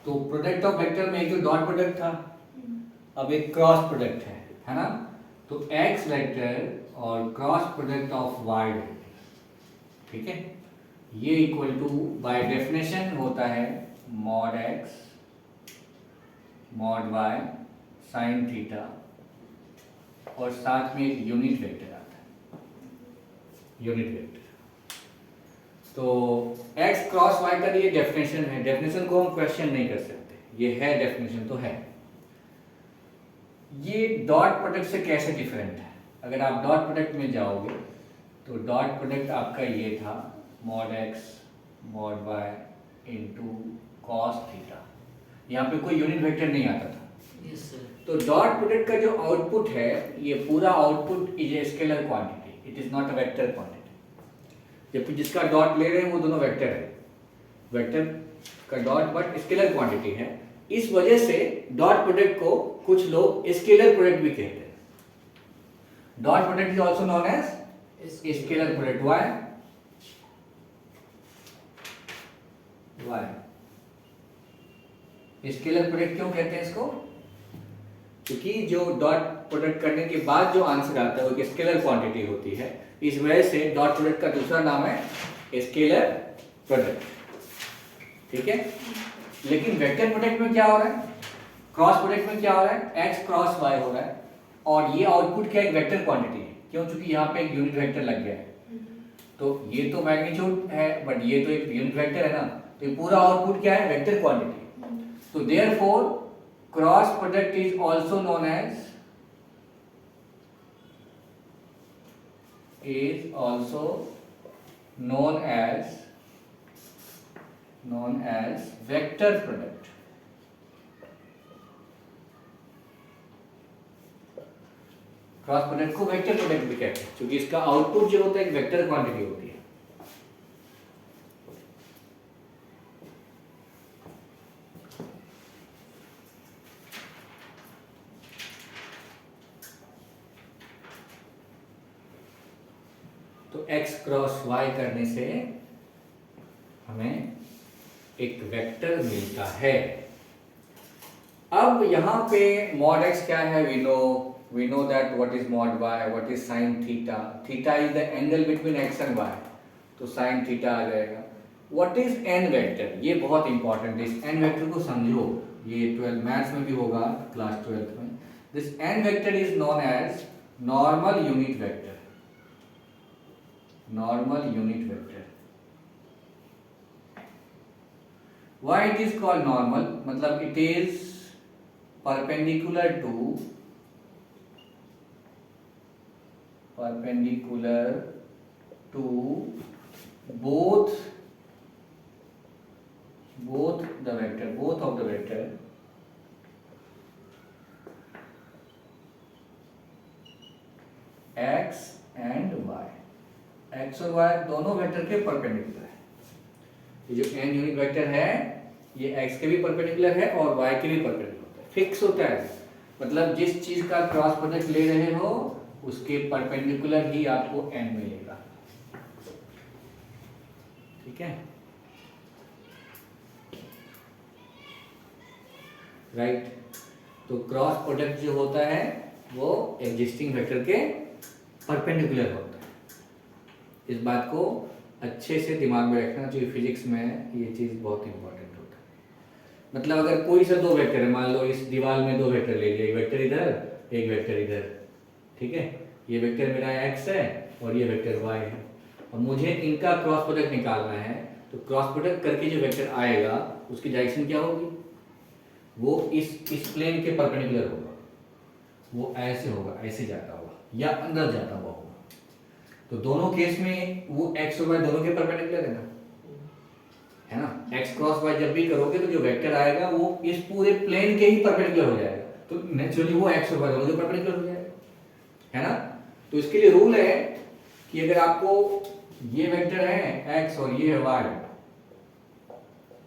तो product of vector में एक जो डॉट प्रोडक्ट था, अब एक क्रॉस प्रोडक्ट है ना। तो एक्स वेक्टर और cross product of Y vector, ठीक है, ये इक्वल टू बाय डेफिनेशन होता है mod X mod Y sine theta, और साथ में एक यूनिट वेक्टर आता है, यूनिट वेक्टर। तो x क्रॉस y का ये डेफिनेशन है, डेफिनेशन को हम क्वेश्चन नहीं कर सकते, ये है डेफिनेशन तो है। ये डॉट प्रोडक्ट से कैसे डिफरेंट है? अगर आप डॉट प्रोडक्ट में जाओगे तो डॉट प्रोडक्ट आपका ये था mod x mod y into cos theta, यहाँ पे कोई यूनिट वेक्टर नहीं आता था। Yes sir. तो डॉट प्रोडक्ट का जो आउटपुट है, ये पूरा output is a scalar quantity, it is not a vector quantity. जबकि जिसका डॉट ले रहे हैं वो दोनों वेक्टर है, वेक्टर का डॉट बट स्केलर क्वांटिटी है। इस वजह से डॉट प्रोडक्ट को कुछ लोग स्केलर प्रोडक्ट भी कहते हैं। Dot product is also known as scalar product. Why scalar product क्यों कहते हैं इसको? क्योंकि जो डॉट प्रोडक्ट करने के बाद जो आंसर आता है वो एक स्केलर क्वांटिटी होती है, इस वजह से डॉट प्रोडक्ट का दूसरा नाम है स्केलर प्रोडक्ट, ठीक है। लेकिन वेक्टर प्रोडक्ट में क्या हो रहा है, क्रॉस प्रोडक्ट में क्या हो रहा है, x क्रॉस y हो रहा है, और ये आउटपुट क्या एक वेक्टर क्वांटिटी है, क्यों? चूंकि यहाँ पे एक यूनिट वेक्टर लग गया है। तो ये तो मैग्नीट्यूड है बट ये तो एक यूनिट वेक्टर है ना, तो ये पूरा आउटपुट क्या है, वेक्टर क्वांटिटी। तो therefore cross product is also known as vector product. Cross product को वेक्टर प्रोडक्ट भी कहते हैं क्योंकि इसका आउटपुट जो होता है एक वेक्टर क्वांटिटी होती है। तो x क्रॉस y करने से हमें एक वेक्टर मिलता है। अब यहाँ पे मॉड x क्या है, we know that what is mod y, what is sin theta, theta is the angle between x and y, तो sin theta आ जाएगा। what is n वेक्टर, ये बहुत इंपॉर्टेंट है, इस n वेक्टर को समझो, ये 12 मैथ्स में भी होगा क्लास 12 में। This n vector is known as normal unit vector, normal unit vector. Why it is called normal? मतलब it is perpendicular to both of the vector x and y, x और y दोनों vector के perpendicular है। ये जो n unit vector है ये x के भी परपेंडिकुलर है और y के भी परपेंडिकुलर है, फिक्स होता है। मतलब जिस चीज का क्रॉस प्रोडक्ट ले रहे हो उसके परपेंडिकुलर ही आपको n मिलेगा, ठीक है, राइट। तो क्रॉस प्रोडक्ट जो होता है वो एग्जिस्टिंग वेक्टर के परपेंडिकुलर होता है। इस बात को अच्छे से दिमाग में रखना चाहिए, फिजिक्स में ये चीज़ बहुत इंपॉर्टेंट होता है। मतलब अगर कोई सा दो वेक्टर है, मान लो इस दीवार में दो वेक्टर ले लिया, एक वेक्टर इधर एक वेक्टर इधर, ठीक है, ये वेक्टर मेरा x है और ये वेक्टर y है, और मुझे इनका क्रॉस प्रोडक्ट निकालना है। तो क्रॉस प्रोडक्ट करके जो वेक्टर आएगा उसकी डायरेक्शन क्या होगी, वो इस प्लेन के परपेंडिकुलर होगा, वो ऐसे होगा, ऐसे जाता होगा या अंदर जाता हुआ होगा। तो दोनों केस में वो x और y दोनों के परपेंडिकुलर है ना। x क्रॉस y जब भी करोगे तो जो वेक्टर आएगा वो इस पूरे प्लेन के ही परपेंडिकुलर हो जाएगा, तो नेचुरली वो x और y दोनों के परपेंडिकुलर हो जाएगा, है ना। तो इसके लिए रूल है कि अगर आपको ये वेक्टर है x और ये है y,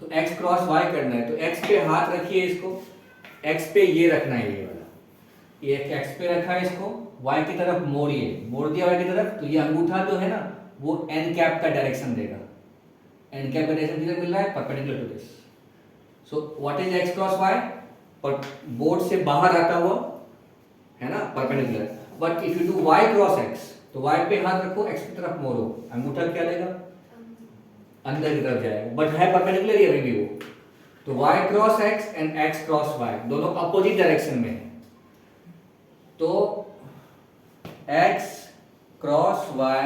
तो x क्रॉस y करना है तो x पे हाथ रखिए, इसको x पे ये रखना है, ये वाला, ये x पे रखा है, इसको y की तरफ मोड़िए, मोड़ दिया y की तरफ, तो ये अंगूठा जो है ना वो n कैप का डायरेक्शन देगा। n कैप का डायरेक्शन किधर मिल रहा है, perpendicular to this, so what is x cross y? पर बोर्ड से बाहर आता हुआ है ना, perpendicular. But if you do y cross x, तो वाई पे हाथ रखो, एक्स की तरफ मोड़ो, अंगूठा क्या लेगा? अंदर की तरफ जाएगा, बट है परपेंडिकुलर ही अभी भी वो। तो y cross x and x cross y दोनों अपोजिट डायरेक्शन में है। तो x क्रॉस y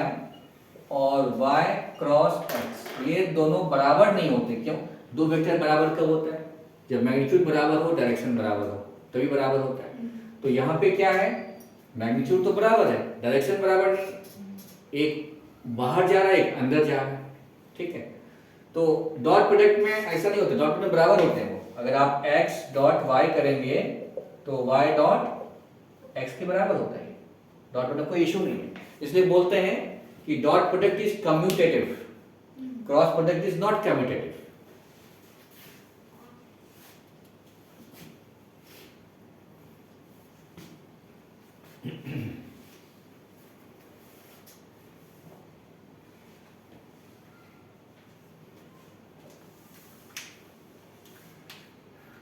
और y क्रॉस x ये दोनों बराबर नहीं होते। क्यों? दो वेक्टर बराबर कब होता है? जब मैग्नीट्यूड बराबर हो, डायरेक्शन बराबर हो, तभी बराबर होता है। तो यहाँ पे क्या है? मैग्नीट्यूड तो बराबर है, डायरेक्शन बराबर नहीं। एक बाहर जा रहा है, एक अंदर जा रहा है। ठीक है, तो डॉट प्रोडक्ट में ऐसा नहीं होता, डॉट प्रोडक्ट बराबर होते हैं वो। अगर आप x डॉट y करेंगे तो y डॉट x के बराबर होता है। डॉट प्रोडक्ट कोई इशू नहीं है। इसलिए बोलते हैं कि dot product is commutative, cross product is not commutative.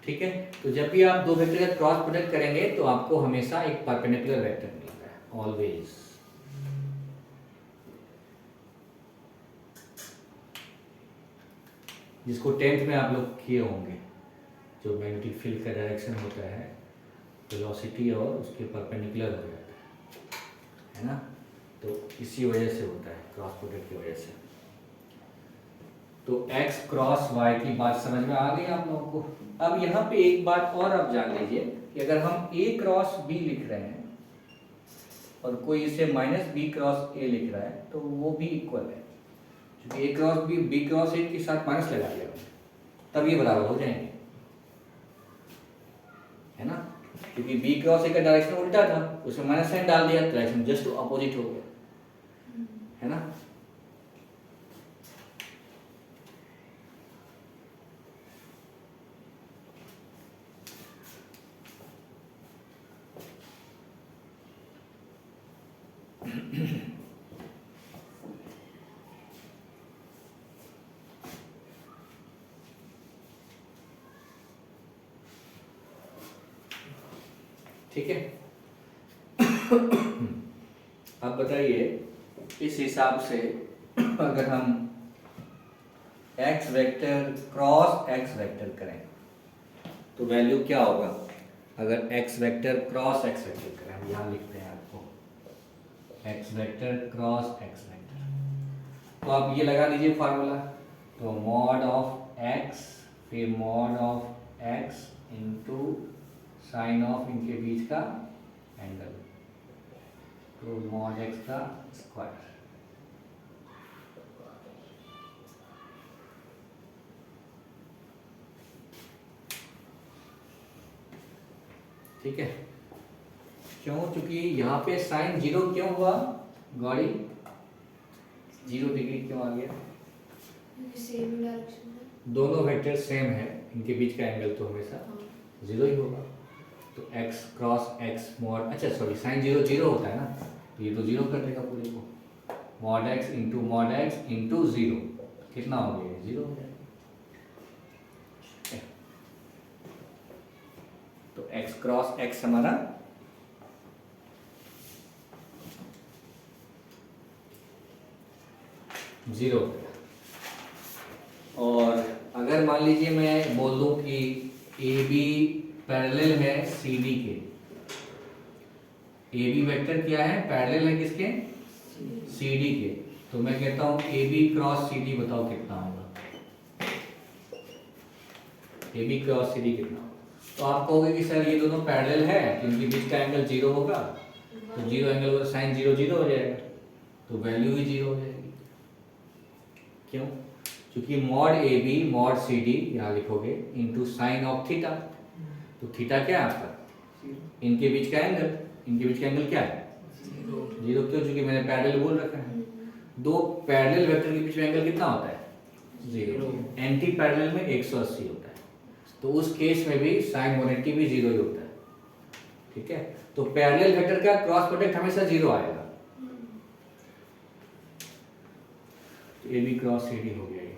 ठीक है, तो जब भी आप दो वेक्टर का क्रॉस प्रोडक्ट करेंगे तो आपको हमेशा एक परपेंडिकुलर वेक्टर मिलता है, ऑलवेज। जिसको 10th में आप लोग किए होंगे, जो मैग्नेटिक फील्ड का डायरेक्शन होता है, वेलोसिटी और उसके परपेंडिकुलर हो जाता है ना। तो इसी वजह से होता है, क्रॉस प्रोडक्ट की वजह से। तो x क्रॉस y की बात समझ में आ गई आप लोगों को। अब यहाँ पे एक बात और आप जान लीजिए कि अगर हम a क्रॉस b लिख रहे हैं और कोई इसे माइनस b क्रॉस a लिख रहा है तो वो भी इक्वल है, क्योंकि a cross b cross a के साथ माइनस लगा दिया तब ये बराबर हो जाएंगे, है ना। क्योंकि b क्रॉस a का डायरेक्शन उल्टा था, उसमें माइनस साइन डाल दिया, डायरेक्शन जस्ट अपोजिट हो गया, है ना। ठीक है, अब बताइए इस हिसाब से अगर हम x vector cross x vector करें तो वैल्यू क्या होगा? अगर x vector cross x vector करें, हम यहाँ लिखते हैं आपको x vector cross x vector, तो आप ये लगा लीजिए फार्मूला। तो मॉड ऑफ x फिर mod of x into sine of इनके बीच का एंगल, तो मॉड x का स्क्वायर। ठीक है, क्यों? क्योंकि यहाँ पे साइन 0 क्यों हुआ गौरी? 0 डिग्री क्यों आ गया? सेम डायरेक्शन है, दोनों वेक्टर सेम है, इनके बीच का एंगल तो हमेशा 0 ही होगा। तो x क्रॉस x मॉड, अच्छा सॉरी, साइन 0 होता है ना, तो ये तो 0 कर देगा पूरे को। मॉड x इंटू 0 कितना हो गया? 0 हो जाएगा। तो x क्रॉस x हमारा जीरो हो गया। और अगर मान लीजिए मैं बोल दूं कि ए बी पैरेलल है सी डी के, ए बी वेक्टर क्या है? पैरेलल है किसके? सी डी के। तो मैं कहता हूं A B cross C D, बताओ कितना होगा? A B cross C D कितना होगा? तो आप कहोगे कि सर ये दोनों पैरेलल है, इनके बीच का एंगल 0 होगा, तो 0 एंगल का साइन 0 हो जाएगा, तो वैल्यू ही 0 हो जाएगी। क्यों? क्योंकि mod A B mod C D यहाँ लिखोगे इंटू साइन ऑफ थीटा, तो थीटा क्या है आपका? इनके बीच का एंगल, इनके बीच का एंगल क्या है? 0। क्यों? क्योंकि मैंने पैरेलल बोल रखा है। दो पैरेलल वेक्टर के बीच में एंगल कितना होता है? 0। एंटी पैरेलल में 180 होता है, तो उस केस में भी साइन 180 भी 0 ही होता है। ठीक है, तो पैरेलल वेक्टर का क्रॉस प्रोडक्ट हमेशा 0 आएगा। तो A B cross C D हो गया ये।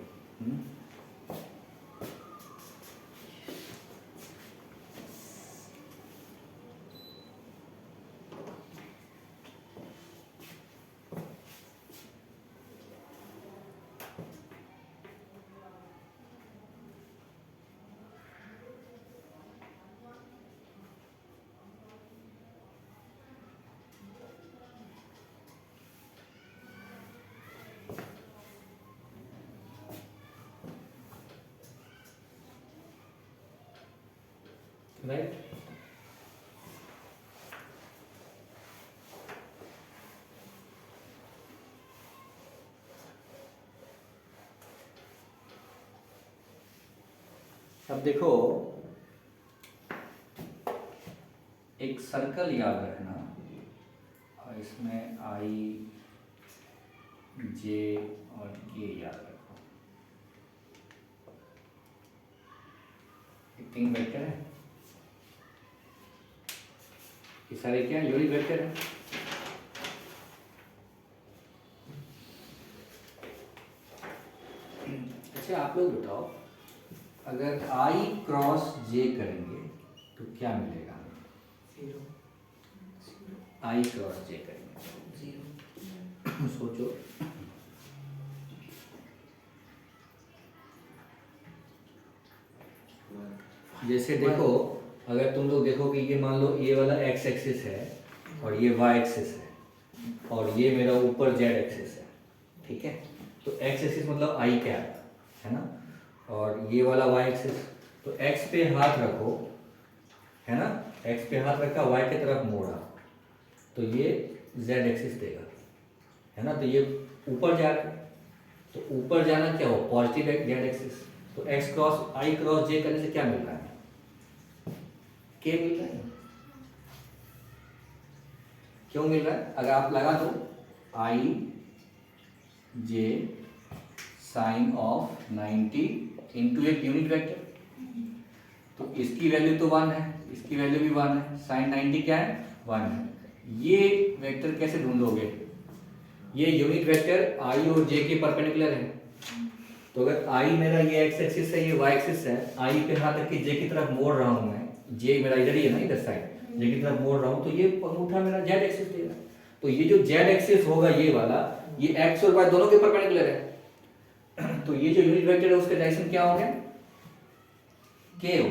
राइट। अब देखो, एक सर्कल याद रखना और इसमें आई जे और के याद रखो। ये 3 वेक्टर है, ये सारे क्या यूनिट वेक्टर है। अच्छा आप लोग बताओ, अगर आई क्रॉस जे करेंगे तो क्या मिलेगा? 0 आई क्रॉस जे करेंगे 0 सोचो, जैसे देखो, अगर तुम लोग देखो कि ये मान लो ये वाला एक्स एक्सिस है और ये वाई एक्सिस है और ये मेरा ऊपर जेड एक्सिस है, ठीक है। तो एक्स एक्सिस मतलब आई कैप है ना, और ये वाला वाई एक्सिस, तो एक्स पे हाथ रखो है ना, एक्स पे हाथ रखा, वाई की तरफ मोड़ा, तो ये जेड एक्सिस देगा है ना। तो ये ऊपर जा रहा है, तो ऊपर जाना क्या हो, पॉजिटिव जेड एक्सिस। तो एक्स क्रॉस आई क्रॉस जे करने से क्या मिल रहा है? के मिल रहा है। क्यों मिल रहा है? अगर आप लगा दो आई जे साइन ऑफ 90 इंटू एक यूनिट वेक्टर, तो इसकी वैल्यू तो 1 है, इसकी वैल्यू भी 1 है, साइन 90 क्या है 1 है। ये वेक्टर कैसे ढूंढोगे? ये यूनिट वेक्टर आई और जे के परपेंडिकुलर है। तो अगर आई मेरा ये एक्स एक्सिस है, ये वाई एक्सिस है, आई पे हाथ रख के जे की तरफ मोड़ रहा हूं मैं, जे मेरा इधर ही है ना, इधर साइड जे की तरफ मोड़ रहा हूं, तो ये अंगूठा मेरा जेड एक्सिस देगा। तो ये जो जेड एक्सिस होगा ये वाला, ये एक्स और वाई दोनों के परपेंडिकुलर है। तो ये जो यूनिट वेक्टर है उसका डायरेक्शन क्या हो गया? के हो।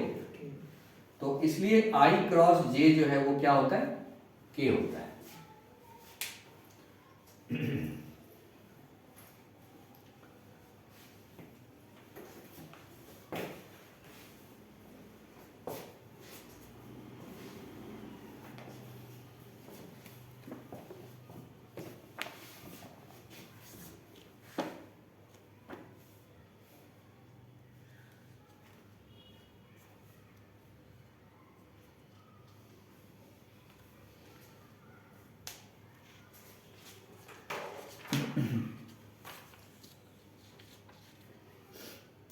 तो इसलिए आई क्रॉस जे जो है वो क्या होता है? के होता है।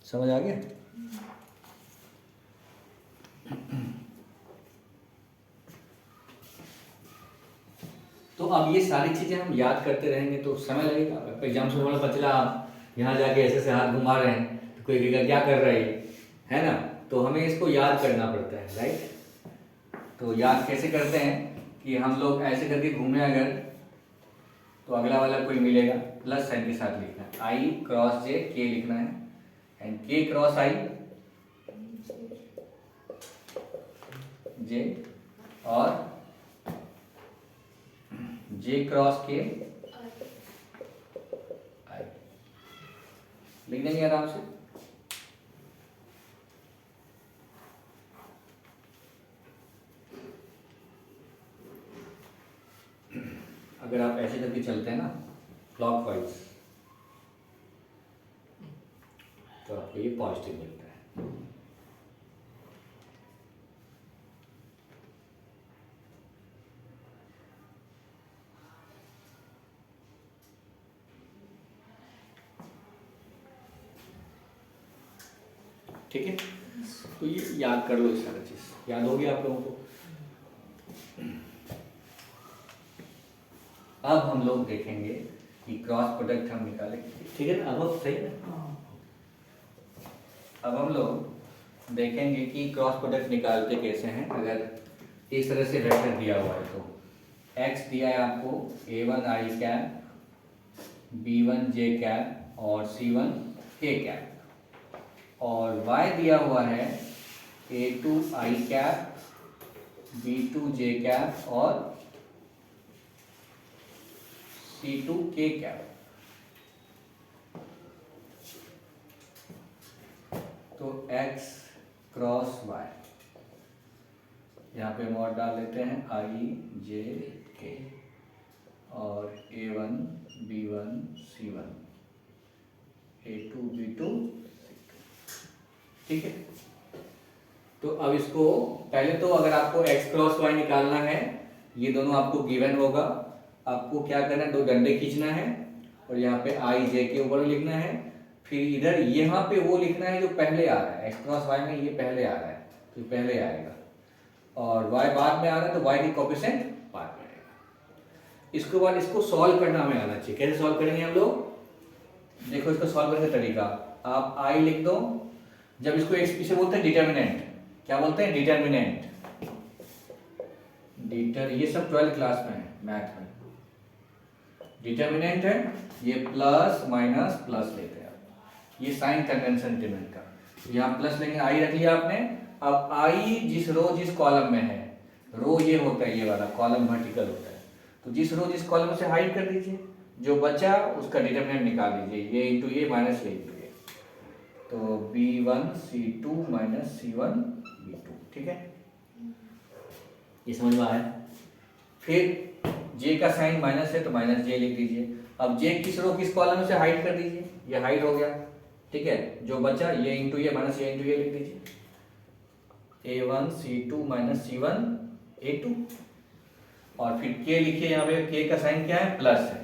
समझ आ गया? तो अब ये सारी चीजें हम याद करते रहेंगे तो समय लगेगा। एग्जाम से बोला पता चला आप यहाँ जाके ऐसे से हाथ घुमा रहे हैं तो कोई कहेगा क्या कर रहा है ना। तो हमें इसको याद करना पड़ता है, राइट। तो याद कैसे करते हैं कि हम लोग ऐसे करके घूमे अगर, तो अगला वाला कोई मिलेगा प्लस साइन के साथ लिखना है, आई क्रॉस जे के लिखना है, एंड के क्रॉस आई जे, और जे क्रॉस के आई लिख देंगे आराम से। अगर आप ऐसे करके चलते हैं ना क्लॉकवाइज, तो आपको ये पॉजिटिव मिलता है। ठीक है, तो ये याद कर लो, ये सारी चीज याद होगी आप लोगों को। अब हम लोग देखेंगे कि क्रॉस प्रोडक्ट हम निकालेंगे, ठीक है ना। अब सही है। अब हम लोग देखेंगे कि क्रॉस प्रोडक्ट निकालते कैसे हैं। अगर इस तरह से वेक्टर दिया हुआ है तो x दिया है आपको a1 i cap, b1 j cap और c1 k कैप, और y दिया हुआ है a2 i cap, b2 j cap और c2 k कैप। तो x क्रॉस y, यहाँ पे हम और डाल देते हैं आई जे के और A1 B1 C1 A2 B2 C2, ठीक है। तो अब इसको पहले तो अगर आपको x क्रॉस y निकालना है, ये दोनों आपको गिवन होगा, आपको क्या करना है, दो डंडे खींचना है और यहाँ पे आई जे के ऊपर लिखना है, फिर इधर यहाँ पे वो लिखना है जो पहले आ रहा है, x क्रॉस y में ये पहले आ रहा है तो पहले आएगा, और y बाद में आ रहा है तो y की कोएफिशिएंट बाद में आएगा। इसके बाद इसको सॉल्व करना हमें आना चाहिए। कैसे सॉल्व करेंगे हम लोग, देखो इसको सॉल्व करने का तरीका, आप i लिख दो, जब इसको इसे बोलते हैं डिटर्मिनेंट, क्या बोलते हैं, डिटर्मिनेंट, ये सब 12th क्लास में है मैथ में, डिटर्मिनेंट है ये प्लस माइनस प्लस लेते हैं आप, ये साइन कन्वेंशन डिटर्मिनेंट का, यहाँ प्लस लेंगे, आई रख लिया आपने। अब आई जिस रो जिस कॉलम में है, रो ये होता है ये वाला, कॉलम वर्टिकल होता है, तो जिस रो जिस कॉलम से हाइड कर दीजिए, जो बचा उसका डिटर्मिनेंट निकाल दीजिए, ये इंटू ये माइनस ये इंटू ये, तो B1 C2 minus C1 B2, ठीक है, ये समझ में आया। फिर j का साइन माइनस है तो माइनस j लिख दीजिए। अब j किस रो किस कॉलम से हाइड कर दीजिए, ये हाइड हो गया, ठीक है, जो बचा ये इंटू ये माइनस ये इंटू ये लिख दीजिए, A1 C2 minus C1 A2, और फिर k लिखिए, यहाँ पे k का साइन क्या है, प्लस है।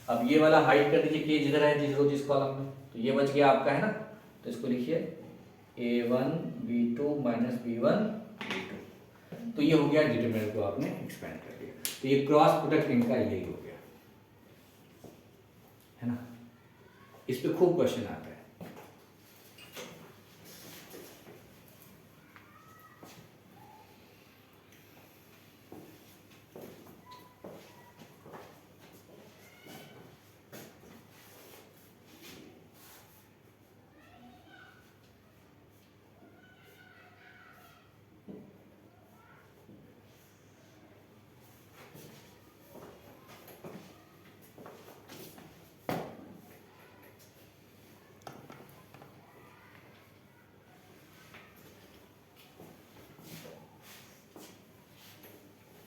अब ये वाला हाइड कर दीजिए, k जिधर है जिस रो जिस कॉलम में, तो ये बच गया आपका, है ना, तो इसको लिखिए A1 B2 minus B1 B2, तो ये हो गया डिटरमिनेंट को आपने एक्सपेंड कर दिया, तो ये क्रॉस प्रोडक्ट इनका यही हो गया, है ना। इस पे खूब क्वेश्चन आता है।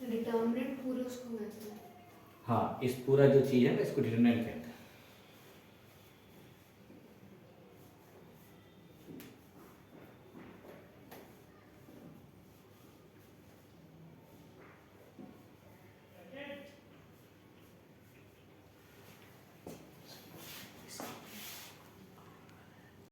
डिटर्मिनेंट पूरे उसको कहते हैं। हाँ, इस पूरा जो चीज है ना इसको डिटरमिनेंट कहते हैं।